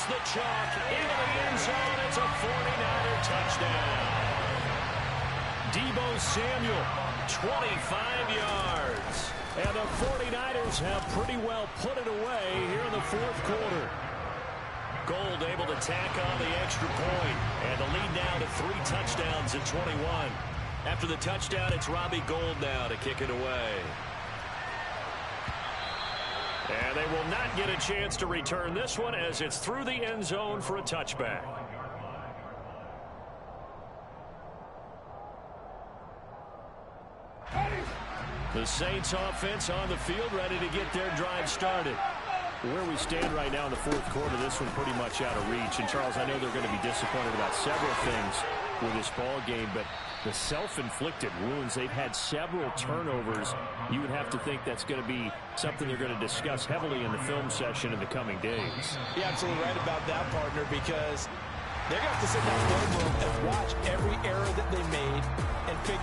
Speaker 2: The chalk into the end zone. It's a 49er touchdown. Deebo Samuel, 25 yards. And the 49ers have pretty well put it away here in the fourth quarter. Gold able to tack on the extra point. And the lead now to 3 touchdowns at 21. After the touchdown, it's Robbie Gould now to kick it away. And they will not get a chance to return this one as it's through the end zone for a touchback. The Saints offense on the field ready to get their drive started. Where we stand right now in the fourth quarter, this one pretty much out of reach. And Charles, I know they're going to be disappointed about several things with this ball game, but the self-inflicted wounds, they've had several turnovers. You would have to think that's going to be something they're going to discuss heavily in the film session in the coming days.
Speaker 4: You're absolutely right about that, partner, because they're going to have to sit in that film room and watch every error that they made and figure